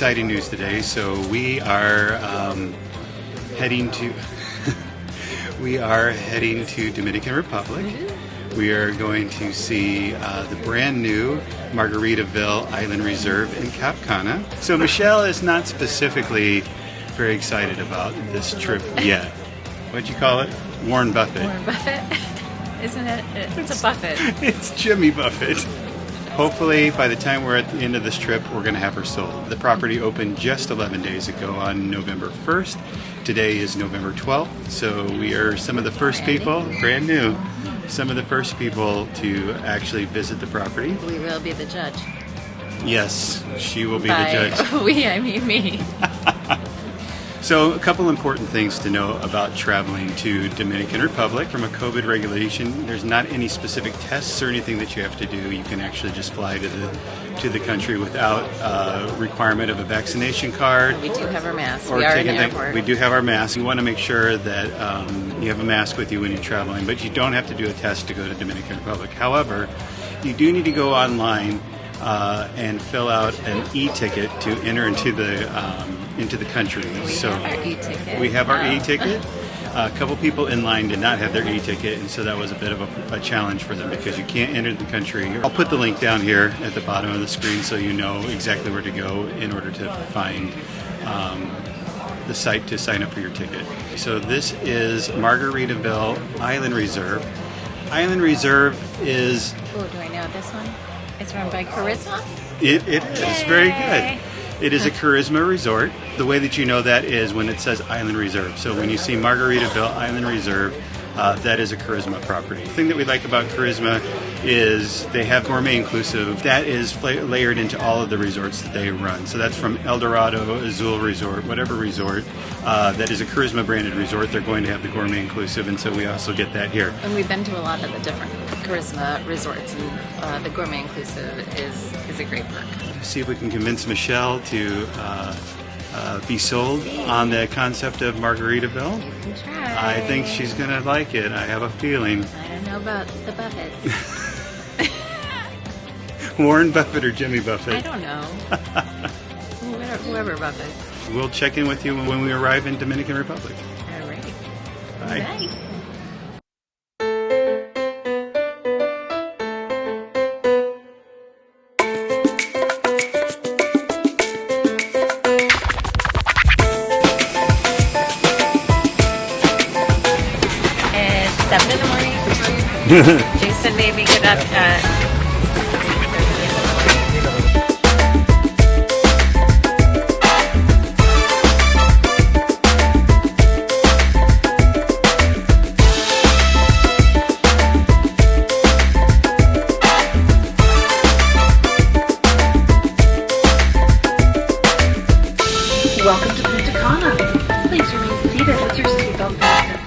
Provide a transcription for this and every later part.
exciting news today. So we are heading to Dominican Republic. We are going to see the brand new Margaritaville Island Reserve in Cap Cana. So Michelle is not specifically very excited about this trip yet. What'd you call it? Warren Buffett. Warren Buffett? Isn't it? It's a Buffett. It's Jimmy Buffett. Hopefully, by the time we're at the end of this trip, we're going to have her sold. The property opened just 11 days ago on November 1st. Today is November 12th, so we are some of the first people, brand new, some of the first people to actually visit the property. We will be the judge. Yes, she will be the judge. We, I mean me. So a couple important things to know about traveling to Dominican Republic. From a COVID regulation, there's not any specific tests or anything that you have to do. You can actually just fly to the country without requirement of a vaccination card. We do have our masks. We are in the airport. We do have our masks. You want to make sure that you have a mask with you when you're traveling, but you don't have to do a test to go to Dominican Republic. However, you do need to go online and fill out an e-ticket to enter into the country. We have our e-ticket. We have our e-ticket. A couple people in line did not have their e-ticket, and so that was a bit of a challenge for them because you can't enter the country. I'll put the link down here at the bottom of the screen so you know exactly where to go in order to find the site to sign up for your ticket. So this is Margaritaville Island Reserve. Island Reserve is... Oh, do I know this one? It's run by Karisma? It is very good. It is a Karisma resort. The way that you know that is when it says Island Reserve. So when you see Margaritaville Island Reserve, that is a Karisma property. The thing that we like about Karisma is they have gourmet inclusive. That is layered into all of the resorts that they run. So that's from El Dorado, Azul Resort, whatever resort that is a Karisma branded resort, they're going to have the gourmet inclusive, and so we also get that here. And we've been to a lot of the different Karisma resorts, and the gourmet inclusive is a great perk. See if we can convince Michelle to be sold on the concept of Margaritaville. You can try. I think she's going to like it. I have a feeling. I don't know about the Buffetts. Warren Buffett or Jimmy Buffett? I don't know. Whoever Buffett. We'll check in with you when we arrive in Dominican Republic. All right. Bye. Bye. It's 7 in the morning. Jason made me get up at... Welcome to Punta Cana. Please remain seated with your seatbelt fastened.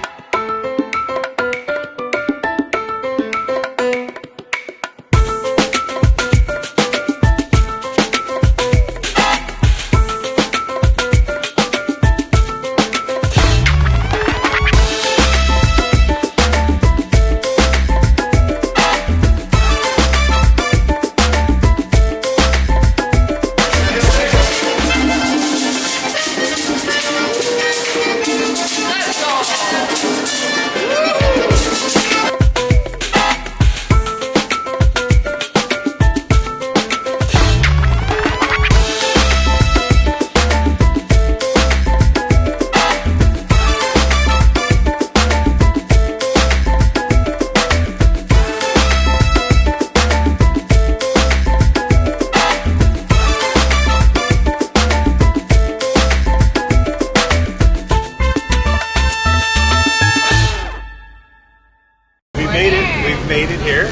Made it here.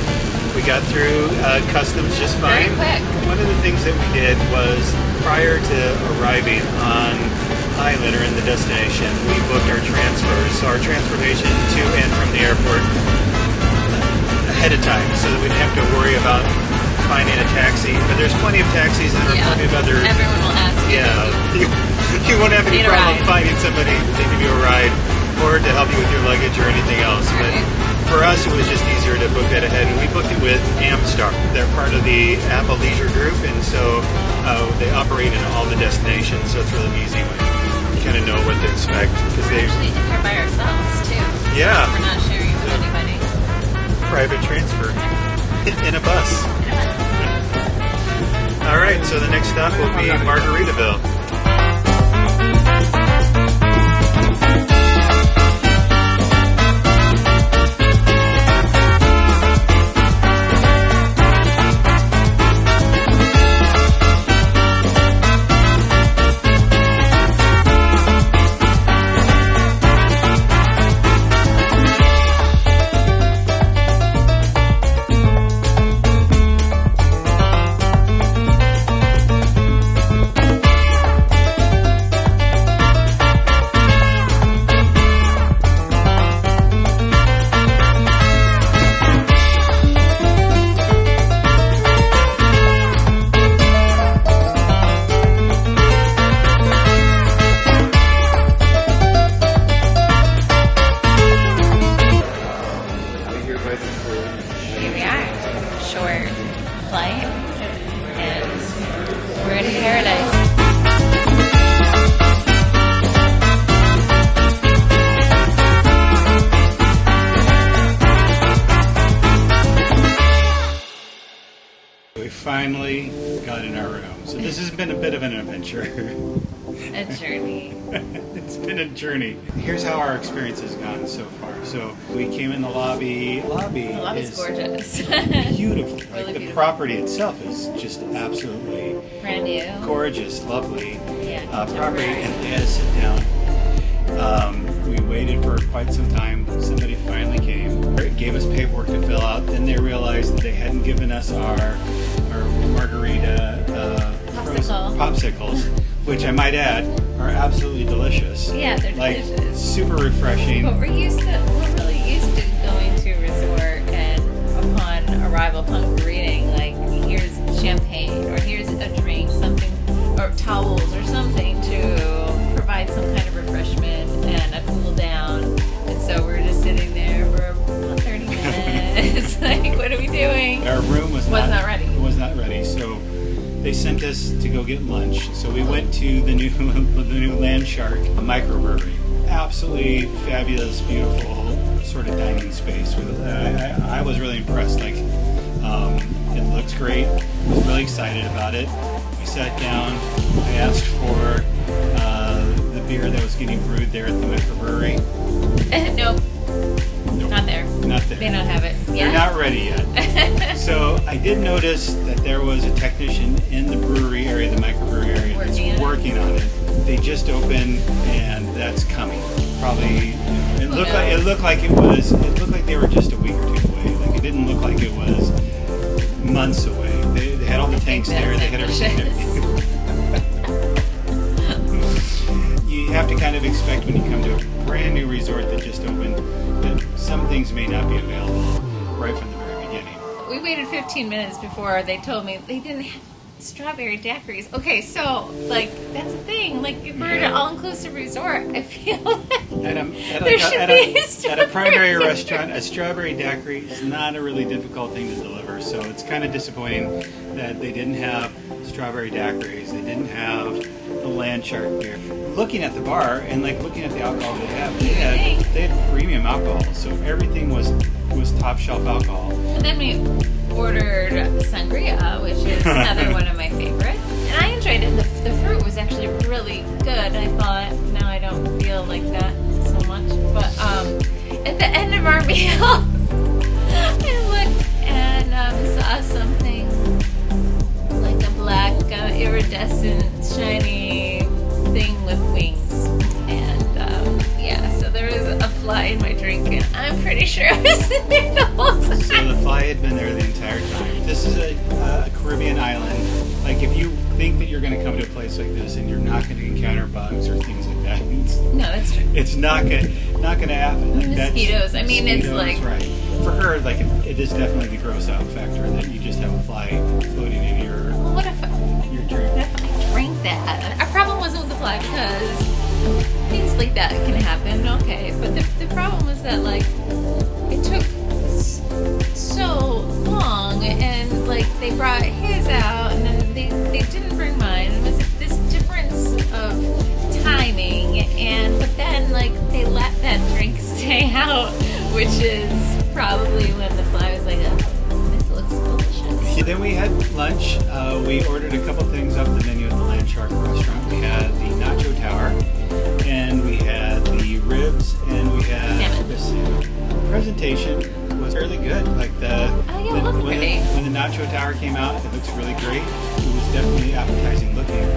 We got through customs just fine. Very quick. One of the things that we did was prior to arriving on island or in the destination, we booked our transfers. So our transportation to and from the airport ahead of time so that we didn't have to worry about finding a taxi. But there's plenty of taxis and there are plenty of other... Everyone will ask you. Yeah. You won't have any problem finding somebody to give you a ride or to help you with your luggage or anything else. But for us, it was just easier to to book that ahead, and we booked it with Amstar. They're part of the Apple Leisure Group, and so they operate in all the destinations, so it's really easy when you kind of know what to expect. Because We're actually in there by ourselves too. Yeah. We're not sharing with anybody. Private transfer in a bus. All right, so the next stop will be Margaritaville. Here we are. Short flight, and we're in paradise. We finally got in our room. So this has been a bit of an adventure. A journey. It's been a journey. Here's how our experience has gone so far. So we came in the lobby. The lobby's is gorgeous. beautiful. Really Like the beautiful. property itself is just absolutely Brand new. gorgeous, lovely Yeah, property. contemporary. And we had to sit down. We waited for quite some time. Somebody finally came. It gave us paperwork to fill out. Then they realized that they hadn't given us our margarita popsicles, which I might add are absolutely delicious. Yeah, they're like delicious. super refreshing. But we're really used to going to a resort, and upon arrival, upon greeting, like here's champagne or here's a drink, something, or towels or something to provide some kind of refreshment and a cool down. And so we're just sitting there for about 30 minutes. Like, what are we doing? Our room was not ready. Was not ready. So they sent us to go get lunch. So we went to the new Landshark Microbrewery. Absolutely fabulous, beautiful sort of dining space. I was really impressed. Like, it looks great. I was really excited about it. We sat down. I asked for the beer that was getting brewed there at the microbrewery. Nope, Nope. not there. Not there. They don't have it. They're Yeah. not ready yet. So I did notice that there was a technician in the brewery area, the microbrewery area, working on it. They just opened, and that's coming. Probably, it looked like they were just a week or two away. Like, it didn't look like it was months away. They had all the tanks there. They had everything there. You have to kind of expect when you come to a brand new resort that just opened that some things may not be available right from the very beginning. We waited 15 minutes before they told me they didn't have strawberry daiquiris. Okay, so, like, that's the thing. Like, if we're at an all-inclusive resort, I feel like there should be at a primary restaurant, a strawberry daiquiri is not a really difficult thing to deliver. So it's kind of disappointing that they didn't have strawberry daiquiris. They didn't have the Landshark beer. Looking at the bar and like looking at the alcohol they had premium alcohol. So everything was top shelf alcohol. And then we ordered sangria, which is another one of my favorites. And I enjoyed it. The fruit was actually really good. I thought, now I don't feel like that so much. But at the end of our meal, I looked and saw something like a black, iridescent, shiny thing with wings. And so there was a fly in my drink, and I'm pretty sure it was in there the whole time. So the fly had been there the entire time. This is a Caribbean island. Like, if you think that you're going to come to a place like this and you're not going to encounter bugs or things like that, No, that's true. it's not going to happen. Like, Mosquitoes. I mean, it's like... right. For her, like, it is definitely the gross out factor that you just have a fly floating in your Well, what if your drink. I drink that? Our problem wasn't with the fly because things like that can happen, okay. But the problem was that, like, it took they brought his out, and then they didn't bring mine. It was this difference of timing, but then like they let that drink stay out, which is probably when the fly was like, oh, this looks delicious. Then we had lunch. We ordered a couple things off the menu at the Landshark restaurant. We had the Nacho Tower, and we had the ribs, and we had the salmon. Presentation was fairly good. Like it looked pretty. When the Nacho Tower came out, it looks really great. It was definitely appetizing looking.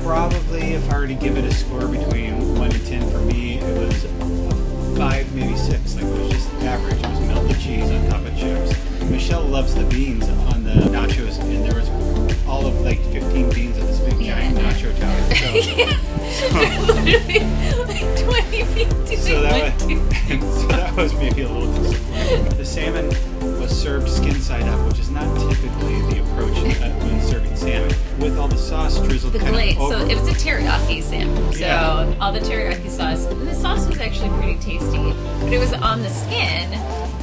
Probably, if I were to give it a score between 1 and 10 for me, it was a 5, maybe 6. Like it was just average. It was melted cheese on top of chips. Michelle loves the beans on the nachos, and there was all of like 15 beans in this big giant nacho tower. So, literally like 20 feet. So that was maybe a little disappointing. The salmon was served skin side up, which is not typically the approach when serving salmon. With all the sauce drizzled The kind glaze. of over. So it was a teriyaki salmon. So Yeah. all the teriyaki sauce. And the sauce was actually pretty tasty, but it was on the skin.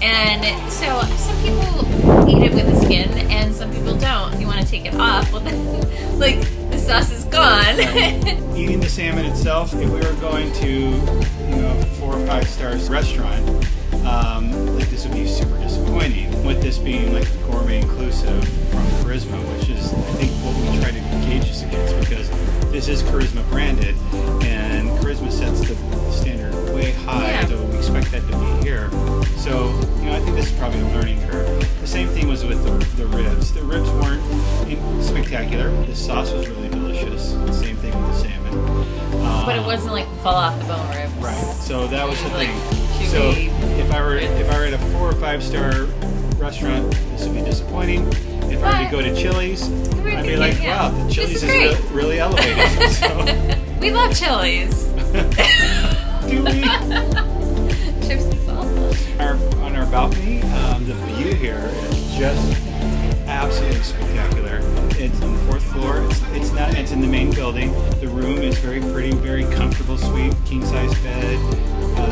And so some people eat it with the skin, and some people don't. You want to take it off. Well, then, like the sauce is gone. Eating the salmon itself, if we were going to, 4 or 5 stars restaurant, like this would be super disappointing. With this being like gourmet inclusive from Karisma, which is I think what we try to gauge this against, because this is Karisma branded, and Karisma sets the standard way high, Yeah. so we expect that to be here. So I think this is probably a learning curve. The same thing was with the ribs. The ribs weren't spectacular. The sauce was really delicious. Same thing with the salmon. But it wasn't like fall off the bone ribs. Right. So that was the Like thing. So chewy. if I were at a 4 or 5 star restaurant, this would be disappointing. If I were to go to Chili's, I'd be like, wow, the Chili's is really elevated. So, We love Chili's. do we? Chips and salsa. On our balcony, the view here is just absolutely spectacular. It's on the 4th floor. It's in the main building. The room is very pretty, very comfortable suite, king size bed,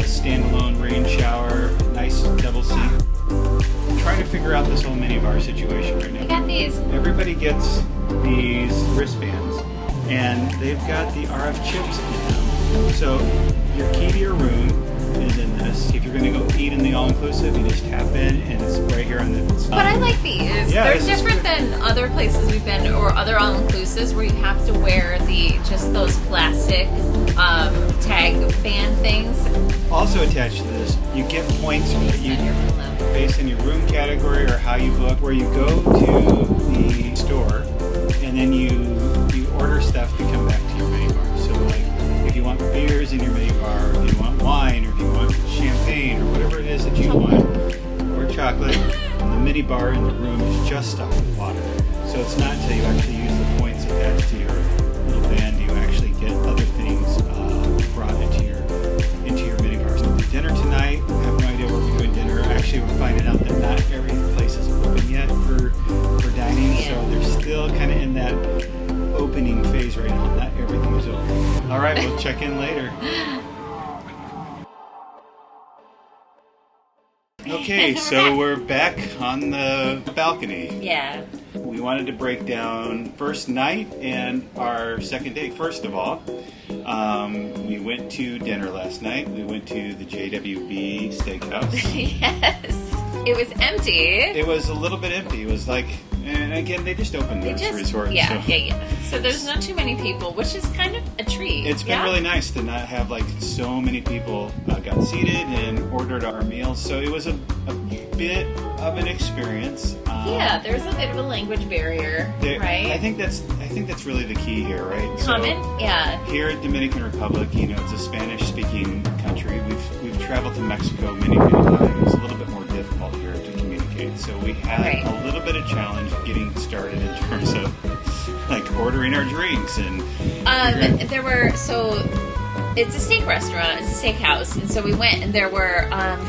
standalone rain shower, nice double seat. I'm trying to figure out this whole minibar situation right now. I got these. Everybody gets these wristbands, and they've got the RF chips in them. So your key to your room is in this. If you're going to go eat in the all-inclusive, you just tap in, and it's right here on the. But I like these. Yeah, They're this is different good. than other places we've been, or other all-inclusives where you have to wear just those plastic tag band things. Also attached to this, you get points for Based on your room level. based on your room category or how you book, where you go to the store and then you order stuff to come back to your minibar. So like if you want beers in your minibar, or if you want wine, or if you want champagne, or whatever it is that you want, or chocolate, the minibar in the room is just stuffed with water. So it's not until you actually use the points attached to your little band do you actually get other things brought into your minibar. So the dinner tonight, I have no idea where we're doing dinner. Actually, we're finding out that not every place is open yet for dining, so they're still kind of in that opening phase right now. Not everything is open. All right, we'll check in later. Okay, so we're back on the balcony. Yeah. We wanted to break down first night and our second day. First of all, we went to dinner last night. We went to the JWB Steakhouse. Yes. It was empty. It was a little bit empty. It was like, and again, they just opened this resort. Yeah, so. yeah. So there's not too many people, which is kind of a treat. It's been really nice to not have like so many people got seated and ordered our meals. So it was a bit of an experience. Yeah, there's a bit of a language barrier, right? I think that's really the key here, right? Common, yeah. Here in Dominican Republic, it's a Spanish-speaking country. We've traveled to Mexico many times. It's a little bit more difficult here to communicate. So we had a little bit of challenge getting started in terms of like ordering our drinks and. It's a steak restaurant, it's a steakhouse, and so we went, and there were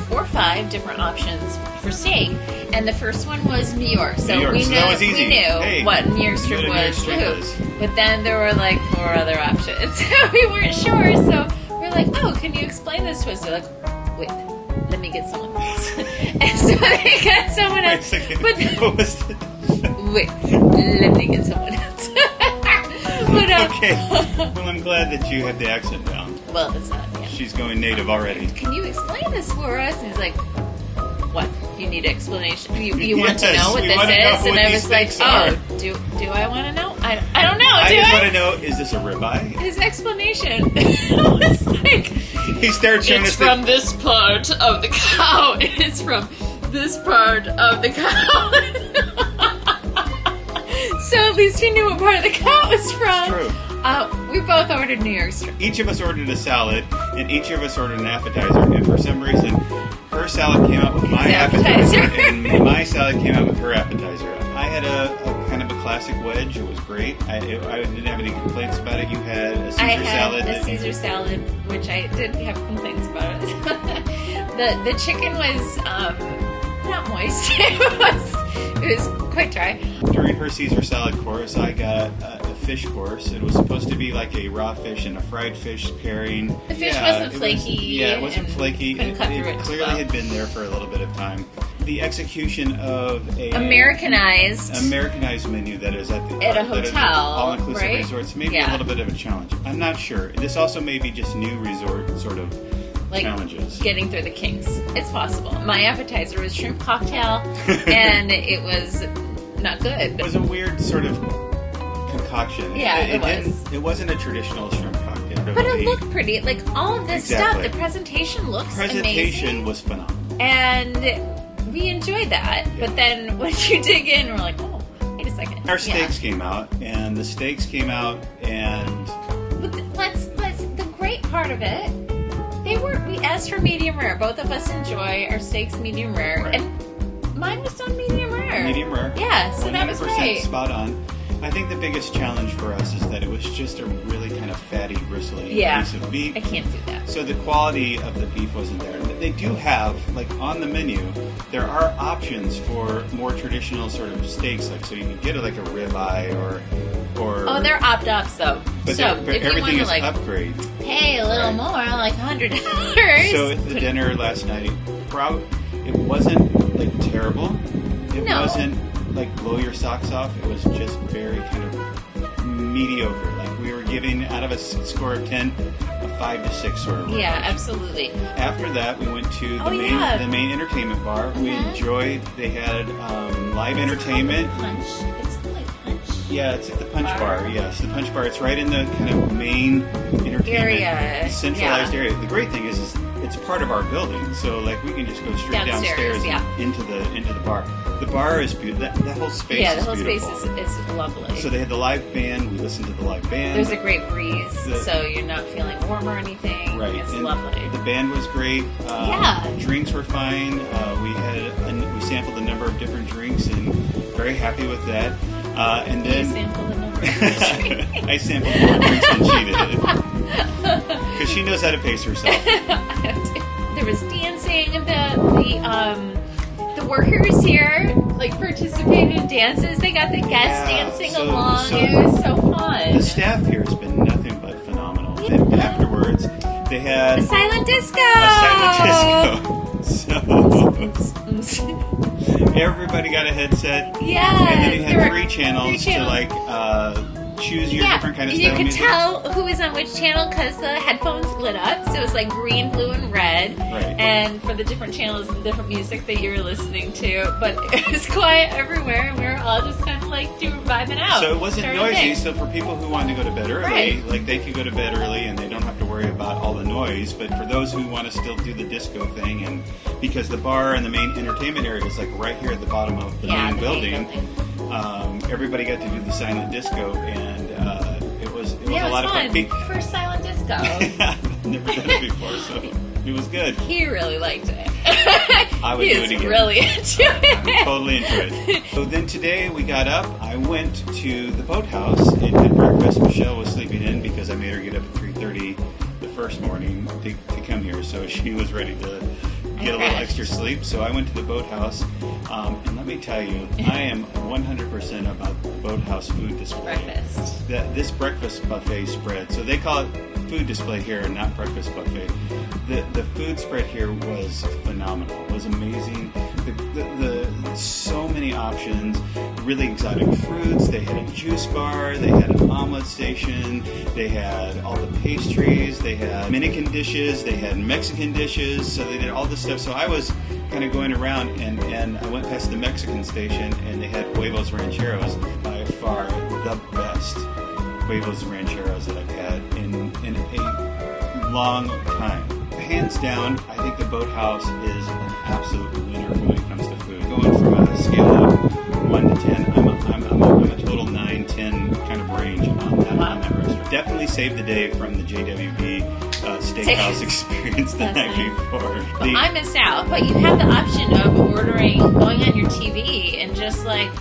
4 or 5 different options for steak, and the first one was New York. So New York, we so knew, that was easy. We knew Hey, what New York strip New York was. strip Woohoo. is. But then there were like 4 other options, so we weren't sure. So we were like, "Oh, can you explain this to us?" They're like, "Wait, let me get someone else." And so they got someone else. Wait a second. But What was it? Wait, let me get someone else. But, Okay. Well, I'm glad that you have the accent down. well, it's not. Yeah. She's going native already. Can you explain this for us? And he's like, what? You need explanation? You want to Yes, know what we this wanna know is? And what I these was like, things are. oh, do I want to know? I don't know. I Do just I? want to know, is this a ribeye? His explanation was like, He started showing it's us from this part of the cow. It's from this part of the cow. So at least he knew what part of the cow it was from. True. We both ordered New York strip. Each of us ordered a salad, and each of us ordered an appetizer. And for some reason, her salad came out with my appetizer, and my salad came out with her appetizer. I had a kind of a classic wedge. It was great. I didn't have any complaints about it. You had a Caesar salad. I had a Caesar salad, which I did have complaints about. The chicken was not moist. It was quite dry. During her Caesar salad course, I got a fish course. It was supposed to be like a raw fish and a fried fish pairing. The fish wasn't flaky. It wasn't flaky. Couldn't cut through It it clearly well. had been there for a little bit of time. The execution of a Americanized menu that is at a hotel, all-inclusive right? resorts may be Yeah. a little bit of a challenge. I'm not sure. This also may be just new resort sort of like challenges. getting through the kinks. It's possible. My appetizer was shrimp cocktail, and it was not good. It was a weird sort of concoction. Yeah, it was. It wasn't a traditional shrimp cocktail. But it looked pretty. Like all of this Exactly. stuff, the presentation looks Presentation amazing, was phenomenal. and we enjoyed that. But then once you dig in, we're like, oh, wait a second. Our steaks came out, and the steaks came out, and But let's the great part of it. We asked for medium rare. Both of us enjoy our steaks medium rare, Right. and mine was done medium rare. medium rare. Yeah, so that was 100% great. spot on. I think the biggest challenge for us is that it was just a really kind of fatty, bristly Yeah. piece of beef. I can't do that. So the quality of the beef wasn't there. They do have, like on the menu, there are options for more traditional sort of steaks. Like so, you can get like a ribeye or. Oh, they're opt-ups though. But, So but if you everything want is to like upgrade. pay a little Right. more, like $100. So at the dinner last night, it wasn't like terrible. It No. wasn't like blow your socks off. It was just very kind of mediocre. Like we were giving out of a score of 10, a 5 to 6 sort of. Yeah, range. absolutely. After that, we went to the Oh, yeah. main entertainment bar. We Mhm. enjoyed. They had live entertainment. Punch. It's called like Punch. Yeah, it's at the Punch Bar. Bar. Yes, the Punch Bar. It's right in the kind of main entertainment Area, centralized yeah. area. The great thing is it's part of our building, so like we can just go straight Downstairs, downstairs yeah. and into the bar. The bar is beautiful. That whole space Yeah, is the whole space beautiful. is lovely. So they had the live band. We listened to the live band. There's a great breeze, The- so you're not feeling warm or anything. Right, It's and lovely. The band was great. Yeah. Drinks were fine. We sampled a number of different drinks and very happy with that. And You then sample the number. I sampled more drinks than she did because she knows how to pace herself. There was dancing. The workers here like participated in dances. They got the guests Yeah, dancing so- along. so It was so fun. The staff here has been nothing but phenomenal. And afterwards, they had A silent disco. a silent disco. So everybody got a headset. Yeah. And then you there had were three channels to like choose your different kind of you style could music. tell who was on which channel because the headphones lit up. So it was like green, blue, and red. Right. And for the different channels and different music that you were listening to. But it was quiet everywhere, and we were all just kind of like vibing out. So it wasn't Starting noisy. thing. So for people who wanted to go to bed early, Right. like they could go to bed early and they don't have to worry about all the noise. But for those who want to still do the disco thing, and because the bar and the main entertainment area is like right here at the bottom of the main the building, main building. Everybody got to do the silent disco, and it was Yeah, a it lot was of fun. fun. First silent disco. I've never done it before, so it was good. He really liked it. I would he do is it again. really into it. Totally enjoyed it. So then today we got up. I went to the Boathouse and had breakfast. Michelle was sleeping in because I made her get up at 3:30 the first morning to come here, so she was ready to get a little extra sleep. So I went to the Boathouse, and let me tell you, I am 100% about the Boathouse food display. Breakfast. This breakfast buffet spread. So they call it food display here, not breakfast buffet. The food spread here was phenomenal. It was amazing. So many options, really exotic fruits. They had a juice bar. They had an omelet station. They had all the pastries. They had Dominican dishes. They had Mexican dishes. So they did all this stuff. So I was kind of going around, and I went past the Mexican station, and they had huevos rancheros, by far the best huevos rancheros that I've had in a long time. Hands down, I think the Boathouse is an absolute winner when it comes to food. Going from a scale of 1 to 10, I'm a total 9, 10 kind of range on that restaurant. Definitely saved the day from the JWB Steakhouse experience the night before. Well, I missed out, but you have the option of going on your TV and just like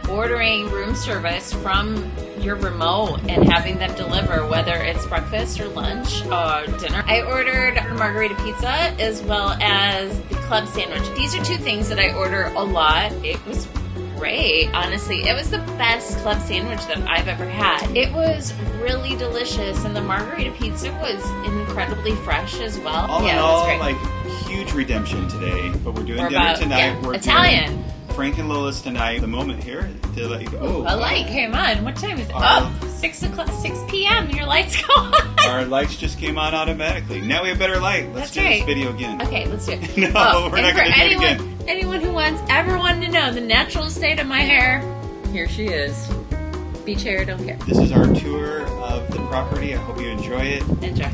ordering room service from your remote and having them deliver, whether it's breakfast or lunch or dinner. I ordered margarita pizza as well as the club sandwich. These are two things that I order a lot. It was great, honestly. It was the best club sandwich that I've ever had. It was really delicious, and the margarita pizza was incredibly fresh as well. All in all, like, huge redemption today, but we're doing dinner tonight. Yeah, we're Italian. Frank and Lola's tonight. The moment here to let you go. Oh, a light came on. What time is it? 6 p.m. Your lights go on. Our lights just came on automatically. Now we have better light. Let's do this video again. Okay, let's do it. No, we're not going to do it again. Anyone who ever wanted to know the natural state of my hair, here she is. Beach hair, don't care. This is our tour of the property. I hope you enjoy it. Enjoy.